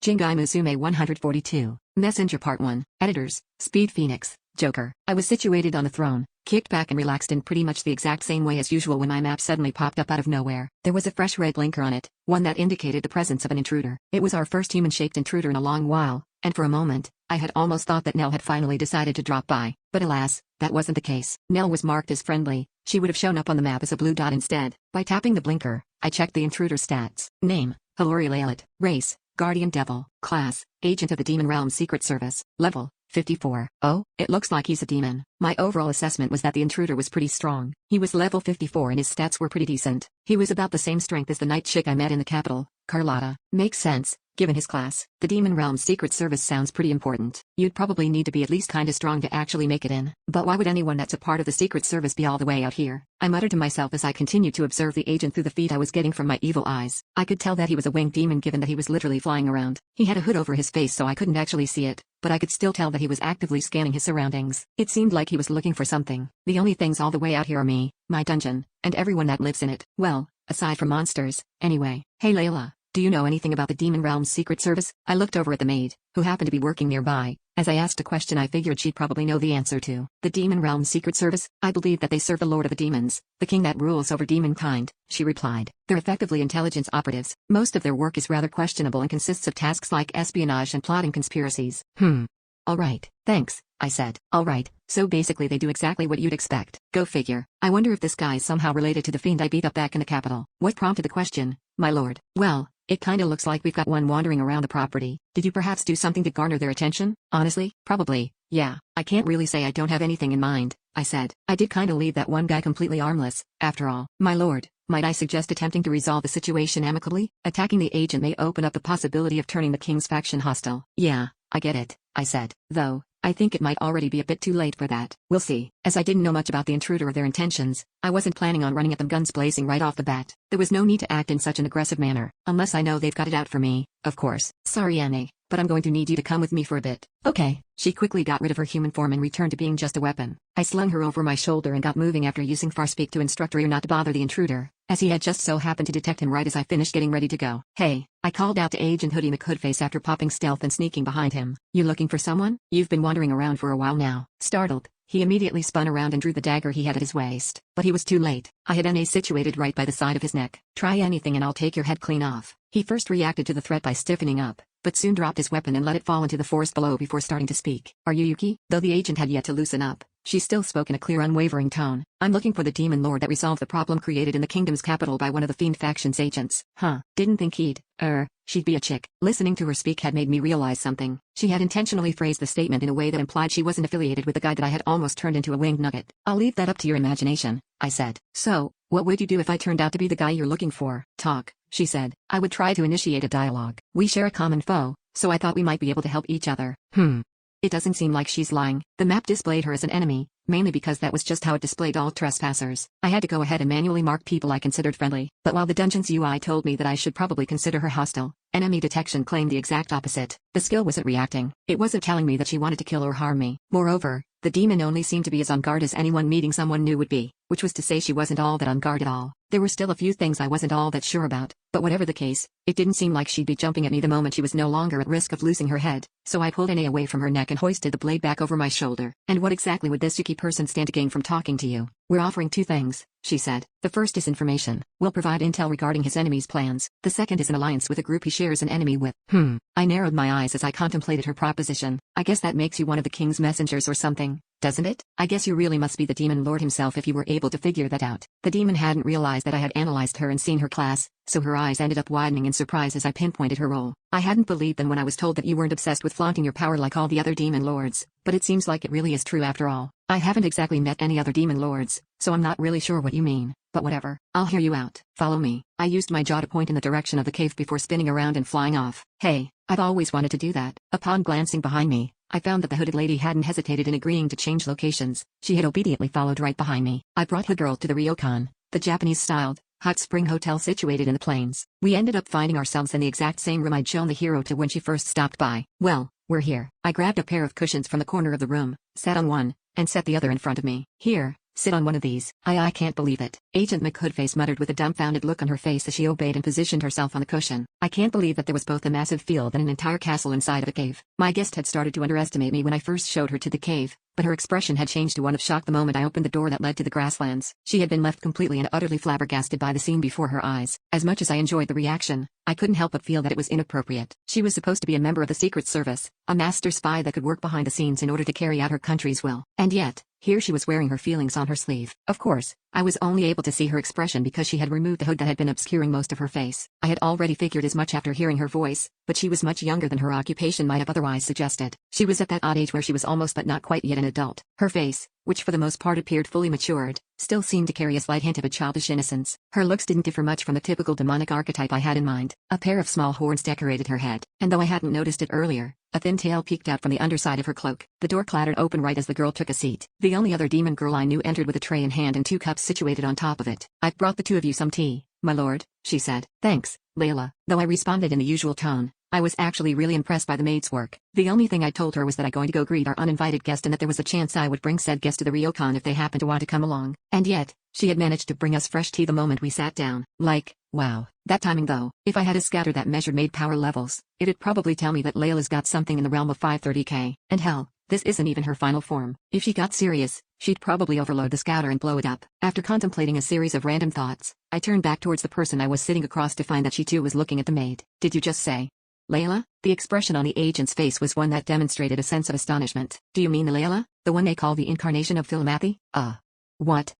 Jingai Musume 142. Messenger Part 1. Editors, Speed Phoenix, Joker. I was situated on the throne, kicked back and relaxed in pretty much the exact same way as usual when my map suddenly popped up out of nowhere. There was a fresh red blinker on it, one that indicated the presence of an intruder. It was our first human-shaped intruder in a long while, and for a moment, I had almost thought that Nell had finally decided to drop by. But alas, that wasn't the case. Nell was marked as friendly. She would have shown up on the map as a blue dot instead. By tapping the blinker, I checked the intruder's stats. Name: Hilary Lalet. Race: Guardian Devil. Class: Agent of the Demon Realm Secret Service. Level: 54. Oh, it looks like he's a demon. My overall assessment was that the intruder was pretty strong. He was level 54 and his stats were pretty decent. He was about the same strength as the night chick I met in the capital, Carlotta. Makes sense, given his class. The Demon Realm Secret Service sounds pretty important. You'd probably need to be at least kinda strong to actually make it in. But why would anyone that's a part of the Secret Service be all the way out here? I muttered to myself as I continued to observe the agent through the feed I was getting from my evil eyes. I could tell that he was a winged demon given that he was literally flying around. He had a hood over his face so I couldn't actually see it, but I could still tell that he was actively scanning his surroundings. It seemed like he was looking for something. The only things all the way out here are me, my dungeon, and everyone that lives in it. Well, aside from monsters, anyway. Hey Layla, do you know anything about the Demon Realm Secret Service? I looked over at the maid, who happened to be working nearby. As I asked a question I figured she'd probably know the answer to. The Demon Realm Secret Service? I believe that they serve the Lord of the Demons, the king that rules over demonkind, she replied. They're effectively intelligence operatives. Most of their work is rather questionable and consists of tasks like espionage and plotting conspiracies. Alright, thanks, I said. Alright, so basically they do exactly what you'd expect. Go figure. I wonder if this guy's somehow related to the fiend I beat up back in the capital. What prompted the question, my lord? Well, it kinda looks like we've got one wandering around the property. Did you perhaps do something to garner their attention? Honestly, probably, yeah. I can't really say I don't have anything in mind, I said. I did kinda leave that one guy completely harmless, after all. My lord, might I suggest attempting to resolve the situation amicably? Attacking the agent may open up the possibility of turning the king's faction hostile. Yeah, I get it, I said. Though, I think it might already be a bit too late for that. We'll see. As I didn't know much about the intruder or their intentions, I wasn't planning on running at them guns blazing right off the bat. There was no need to act in such an aggressive manner, unless I know they've got it out for me, of course. Sorry Annie, but I'm going to need you to come with me for a bit. Okay. She quickly got rid of her human form and returned to being just a weapon. I slung her over my shoulder and got moving after using Farspeak to instruct Ryu not to bother the intruder, as he had just so happened to detect him right as I finished getting ready to go. Hey, I called out to Agent Hoodie McHoodface after popping stealth and sneaking behind him. You looking for someone? You've been wandering around for a while now. Startled, he immediately spun around and drew the dagger he had at his waist. But he was too late. I had NA situated right by the side of his neck. Try anything and I'll take your head clean off. He first reacted to the threat by stiffening up, but soon dropped his weapon and let it fall into the forest below before starting to speak. Are you Yuki? Though the agent had yet to loosen up, she still spoke in a clear unwavering tone. I'm looking for the demon lord that resolved the problem created in the kingdom's capital by one of the fiend faction's agents. Didn't think she'd be a chick. Listening to her speak had made me realize something. She had intentionally phrased the statement in a way that implied she wasn't affiliated with the guy that I had almost turned into a winged nugget. I'll leave that up to your imagination, I said. So, what would you do if I turned out to be the guy you're looking for? Talk, she said. I would try to initiate a dialogue. We share a common foe, so I thought we might be able to help each other. It doesn't seem like she's lying. The map displayed her as an enemy, mainly because that was just how it displayed all trespassers. I had to go ahead and manually mark people I considered friendly, but while the dungeon's UI told me that I should probably consider her hostile, enemy detection claimed the exact opposite. The skill wasn't reacting. It wasn't telling me that she wanted to kill or harm me. Moreover, the demon only seemed to be as on guard as anyone meeting someone new would be, which was to say she wasn't all that on guard at all. There were still a few things I wasn't all that sure about, but whatever the case, it didn't seem like she'd be jumping at me the moment she was no longer at risk of losing her head, so I pulled NA away from her neck and hoisted the blade back over my shoulder. And what exactly would this Yuki person stand to gain from talking to you? We're offering two things, she said. The first is information. We'll provide intel regarding his enemy's plans. The second is an alliance with a group he shares an enemy with. I narrowed my eyes as I contemplated her proposition. I guess that makes you one of the king's messengers or something, doesn't it? I guess you really must be the demon lord himself if you were able to figure that out. The demon hadn't realized that I had analyzed her and seen her class, so her eyes ended up widening in surprise as I pinpointed her role. I hadn't believed them when I was told that you weren't obsessed with flaunting your power like all the other demon lords, but it seems like it really is true after all. I haven't exactly met any other demon lords, so I'm not really sure what you mean, but whatever. I'll hear you out. Follow me. I used my jaw to point in the direction of the cave before spinning around and flying off. Hey, I've always wanted to do that. Upon glancing behind me, I found that the hooded lady hadn't hesitated in agreeing to change locations. She had obediently followed right behind me. I brought her girl to the Ryokan, the Japanese-styled, hot spring hotel situated in the plains. We ended up finding ourselves in the exact same room I'd shown the hero to when she first stopped by. Well, we're here. I grabbed a pair of cushions from the corner of the room, sat on one, and set the other in front of me. Here, Sit on one of these. I can't believe it. Agent McHoodface muttered with a dumbfounded look on her face as she obeyed and positioned herself on the cushion. I can't believe that there was both a massive field and an entire castle inside of a cave. My guest had started to underestimate me when I first showed her to the cave, but her expression had changed to one of shock the moment I opened the door that led to the grasslands. She had been left completely and utterly flabbergasted by the scene before her eyes. As much as I enjoyed the reaction, I couldn't help but feel that it was inappropriate. She was supposed to be a member of the Secret Service, a master spy that could work behind the scenes in order to carry out her country's will. And yet, here she was wearing her feelings on her sleeve. Of course, I was only able to see her expression because she had removed the hood that had been obscuring most of her face. I had already figured as much after hearing her voice, but she was much younger than her occupation might have otherwise suggested. She was at that odd age where she was almost but not quite yet an adult. Her face, which for the most part appeared fully matured, still seemed to carry a slight hint of a childish innocence. Her looks didn't differ much from the typical demonic archetype I had in mind. A pair of small horns decorated her head, and though I hadn't noticed it earlier, a thin tail peeked out from the underside of her cloak. The door clattered open right as the girl took a seat. The only other demon girl I knew entered with a tray in hand and 2 cups situated on top of it. "I've brought the 2 of you some tea, my lord," she said. "Thanks, Layla." Though I responded in the usual tone, I was actually really impressed by the maid's work. The only thing I told her was that I going to go greet our uninvited guest and that there was a chance I would bring said guest to the ryokan if they happened to want to come along. And yet, she had managed to bring us fresh tea the moment we sat down. Like, wow. That timing though. If I had to scatter that measured maid power levels, it'd probably tell me that Layla's got something in the realm of 530k. And hell, this isn't even her final form. If she got serious, she'd probably overload the scouter and blow it up. After contemplating a series of random thoughts, I turned back towards the person I was sitting across to find that she too was looking at the maid. "Did you just say Layla?" The expression on the agent's face was one that demonstrated a sense of astonishment. "Do you mean the Layla? The one they call the incarnation of Philomathy?" What?